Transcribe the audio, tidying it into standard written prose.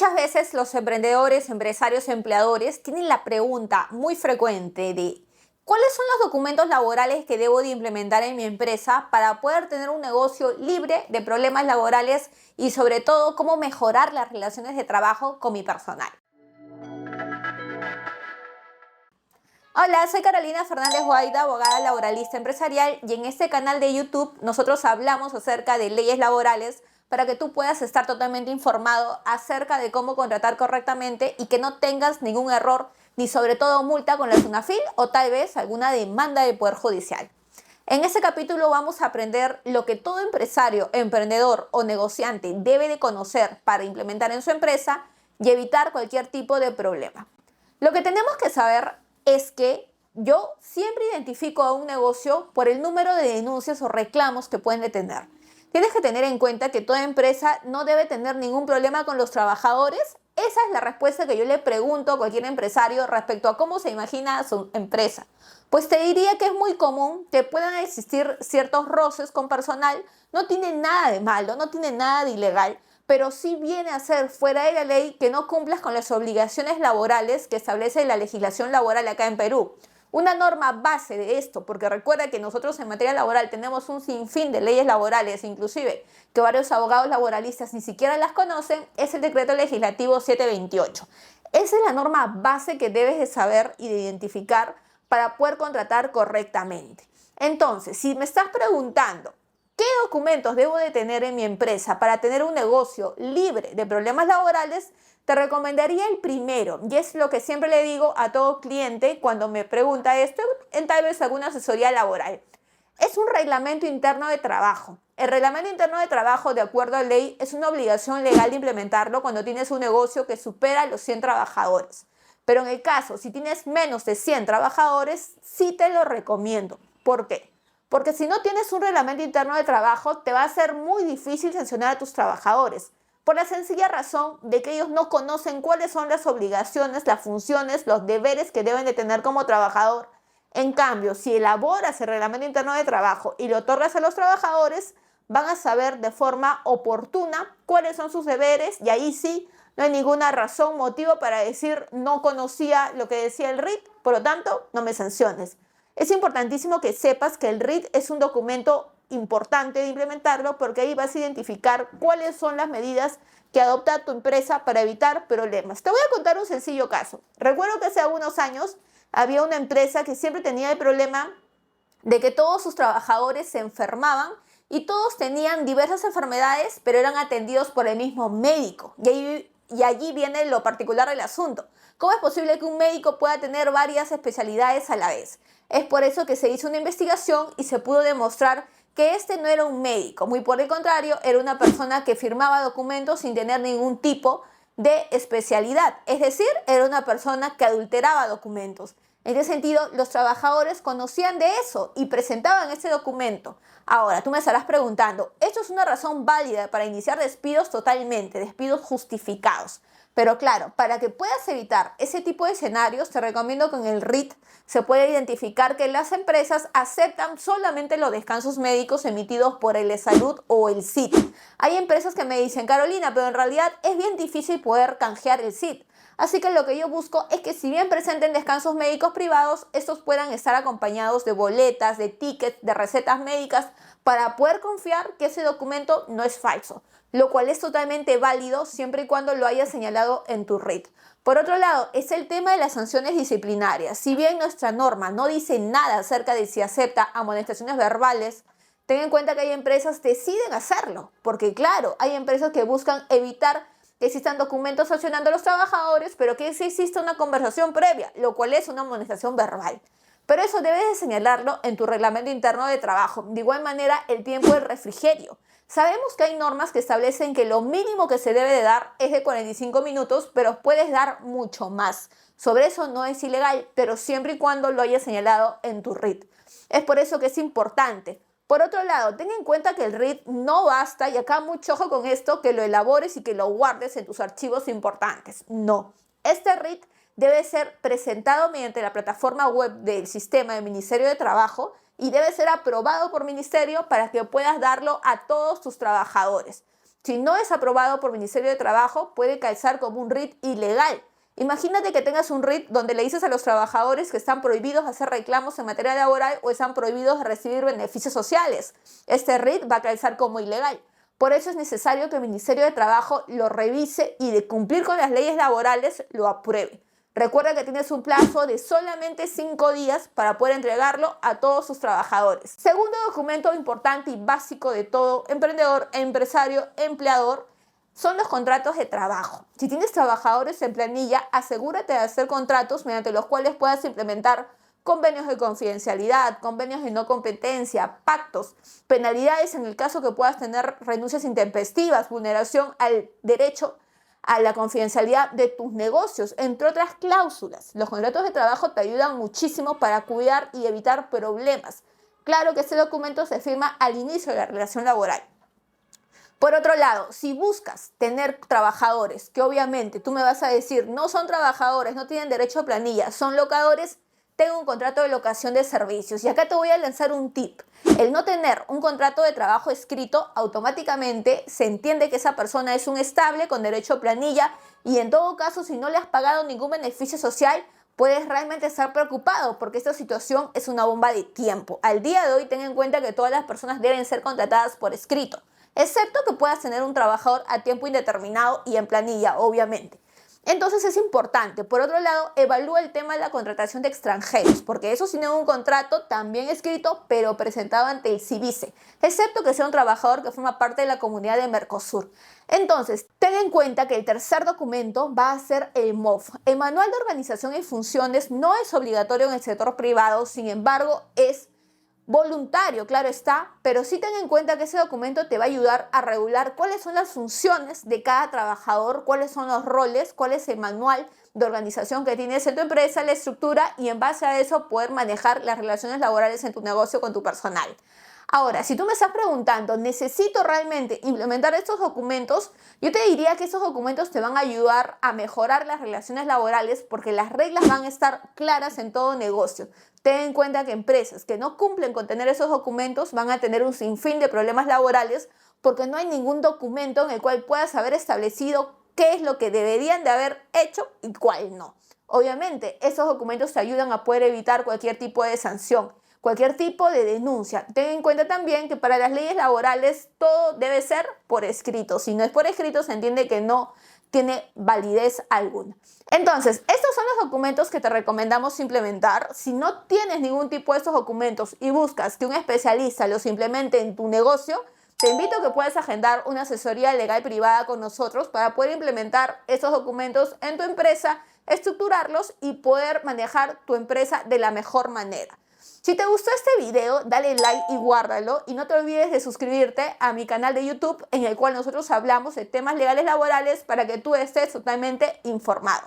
Muchas veces los emprendedores, empresarios, empleadores tienen la pregunta muy frecuente de ¿cuáles son los documentos laborales que debo de implementar en mi empresa para poder tener un negocio libre de problemas laborales y sobre todo cómo mejorar las relaciones de trabajo con mi personal? Hola, soy Carolina Fernández Guaida, abogada laboralista empresarial, y en este canal de YouTube nosotros hablamos acerca de leyes laborales para que tú puedas estar totalmente informado acerca de cómo contratar correctamente y que no tengas ningún error ni sobre todo multa con la SUNAFIL o tal vez alguna demanda del Poder Judicial. En este capítulo vamos a aprender lo que todo empresario, emprendedor o negociante debe de conocer para implementar en su empresa y evitar cualquier tipo de problema. Lo que tenemos que saber es que yo siempre identifico a un negocio por el número de denuncias o reclamos que pueden tener. Tienes que tener en cuenta que toda empresa no debe tener ningún problema con los trabajadores. Esa es la respuesta que yo le pregunto a cualquier empresario respecto a cómo se imagina su empresa. Pues te diría que es muy común que puedan existir ciertos roces con personal. No tiene nada de malo, no tiene nada de ilegal, pero sí viene a ser fuera de la ley que no cumplas con las obligaciones laborales que establece la legislación laboral acá en Perú. Una norma base de esto, porque recuerda que nosotros en materia laboral tenemos un sinfín de leyes laborales, inclusive que varios abogados laboralistas ni siquiera las conocen, es el decreto legislativo 728. Esa es la norma base que debes de saber y de identificar para poder contratar correctamente. Entonces, si me estás preguntando, ¿qué documentos debo de tener en mi empresa para tener un negocio libre de problemas laborales? Te recomendaría el primero, y es lo que siempre le digo a todo cliente cuando me pregunta esto en tal vez alguna asesoría laboral. Es un reglamento interno de trabajo. El reglamento interno de trabajo, de acuerdo a ley, es una obligación legal de implementarlo cuando tienes un negocio que supera los 100 trabajadores. Pero en el caso, si tienes menos de 100 trabajadores, sí te lo recomiendo. ¿Por qué? Porque si no tienes un reglamento interno de trabajo, te va a ser muy difícil sancionar a tus trabajadores, por la sencilla razón de que ellos no conocen cuáles son las obligaciones, las funciones, los deberes que deben de tener como trabajador. En cambio, si elaboras el reglamento interno de trabajo y lo otorgas a los trabajadores, van a saber de forma oportuna cuáles son sus deberes y ahí sí no hay ninguna razón, motivo para decir no conocía lo que decía el RIT, por lo tanto no me sanciones. Es importantísimo que sepas que el RIT es un documento importante de implementarlo porque ahí vas a identificar cuáles son las medidas que adopta tu empresa para evitar problemas. Te voy a contar un sencillo caso. Recuerdo que hace algunos años había una empresa que siempre tenía el problema de que todos sus trabajadores se enfermaban y todos tenían diversas enfermedades, pero eran atendidos por el mismo médico. Y allí viene lo particular del asunto. ¿Cómo es posible que un médico pueda tener varias especialidades a la vez? Es por eso que se hizo una investigación y se pudo demostrar que este no era un médico, muy por el contrario, era una persona que firmaba documentos sin tener ningún tipo de especialidad. Es decir, era una persona que adulteraba documentos. En ese sentido, los trabajadores conocían de eso y presentaban ese documento. Ahora, tú me estarás preguntando, ¿esto es una razón válida para iniciar despidos? Totalmente, despidos justificados. Pero claro, para que puedas evitar ese tipo de escenarios, te recomiendo que en el RIT se puede identificar que las empresas aceptan solamente los descansos médicos emitidos por el Salud o el SIT. Hay empresas que me dicen, Carolina, pero en realidad es bien difícil poder canjear el SIT. Así que lo que yo busco es que si bien presenten descansos médicos privados, estos puedan estar acompañados de boletas, de tickets, de recetas médicas para poder confiar que ese documento no es falso, lo cual es totalmente válido siempre y cuando lo hayas señalado en tu RIT. Por otro lado, es el tema de las sanciones disciplinarias. Si bien nuestra norma no dice nada acerca de si acepta amonestaciones verbales, ten en cuenta que hay empresas que deciden hacerlo, porque claro, hay empresas que buscan evitar que existan documentos sancionando a los trabajadores, pero que sí exista una conversación previa, lo cual es una amonestación verbal. Pero eso debes de señalarlo en tu reglamento interno de trabajo. De igual manera, el tiempo del refrigerio. Sabemos que hay normas que establecen que lo mínimo que se debe de dar es de 45 minutos, pero puedes dar mucho más. Sobre eso no es ilegal, pero siempre y cuando lo hayas señalado en tu RIT. Es por eso que es importante. Por otro lado, ten en cuenta que el RIT no basta, y acá mucho ojo con esto, que lo elabores y que lo guardes en tus archivos importantes. No. Este RIT debe ser presentado mediante la plataforma web del sistema del Ministerio de Trabajo y debe ser aprobado por ministerio para que puedas darlo a todos tus trabajadores. Si no es aprobado por Ministerio de Trabajo, puede calzar como un RIT ilegal. Imagínate que tengas un RIT donde le dices a los trabajadores que están prohibidos hacer reclamos en materia laboral o están prohibidos de recibir beneficios sociales. Este RIT va a calzar como ilegal. Por eso es necesario que el Ministerio de Trabajo lo revise y, de cumplir con las leyes laborales, lo apruebe. Recuerda que tienes un plazo de solamente 5 días para poder entregarlo a todos sus trabajadores. Segundo documento importante y básico de todo emprendedor, empresario, empleador, son los contratos de trabajo. Si tienes trabajadores en planilla, asegúrate de hacer contratos mediante los cuales puedas implementar convenios de confidencialidad, convenios de no competencia, pactos, penalidades en el caso que puedas tener renuncias intempestivas, vulneración al derecho a la confidencialidad de tus negocios, entre otras cláusulas. Los contratos de trabajo te ayudan muchísimo para cuidar y evitar problemas. Claro que este documento se firma al inicio de la relación laboral. Por otro lado, si buscas tener trabajadores que obviamente tú me vas a decir no son trabajadores, no tienen derecho a planilla, son locadores, tengo un contrato de locación de servicios. Y acá te voy a lanzar un tip. El no tener un contrato de trabajo escrito, automáticamente se entiende que esa persona es un estable con derecho a planilla, y en todo caso, si no le has pagado ningún beneficio social, puedes realmente estar preocupado porque esta situación es una bomba de tiempo. Al día de hoy, ten en cuenta que todas las personas deben ser contratadas por escrito, excepto que puedas tener un trabajador a tiempo indeterminado y en planilla, obviamente. Entonces es importante. Por otro lado, evalúa el tema de la contratación de extranjeros, porque eso sí tiene un contrato también escrito, pero presentado ante el CIVICE, excepto que sea un trabajador que forma parte de la comunidad de Mercosur. Entonces, ten en cuenta que el tercer documento va a ser el MOF. El Manual de Organización y Funciones no es obligatorio en el sector privado, sin embargo, es voluntario, claro está, pero sí ten en cuenta que ese documento te va a ayudar a regular cuáles son las funciones de cada trabajador, cuáles son los roles, cuál es el manual de organización que tienes en tu empresa, la estructura, y en base a eso poder manejar las relaciones laborales en tu negocio con tu personal. Ahora, si tú me estás preguntando, ¿necesito realmente implementar estos documentos? Yo te diría que estos documentos te van a ayudar a mejorar las relaciones laborales porque las reglas van a estar claras en todo negocio. Ten en cuenta que empresas que no cumplen con tener esos documentos van a tener un sinfín de problemas laborales porque no hay ningún documento en el cual puedas haber establecido qué es lo que deberían de haber hecho y cuál no. Obviamente, esos documentos te ayudan a poder evitar cualquier tipo de sanción, cualquier tipo de denuncia. Ten en cuenta también que para las leyes laborales todo debe ser por escrito. Si no es por escrito, se entiende que no tiene validez alguna. Entonces, estos son los documentos que te recomendamos implementar. Si no tienes ningún tipo de estos documentos y buscas que un especialista los implemente en tu negocio, te invito a que puedas agendar una asesoría legal privada con nosotros para poder implementar estos documentos en tu empresa, estructurarlos y poder manejar tu empresa de la mejor manera. Si te gustó este video, dale like y guárdalo, y no te olvides de suscribirte a mi canal de YouTube en el cual nosotros hablamos de temas legales laborales para que tú estés totalmente informado.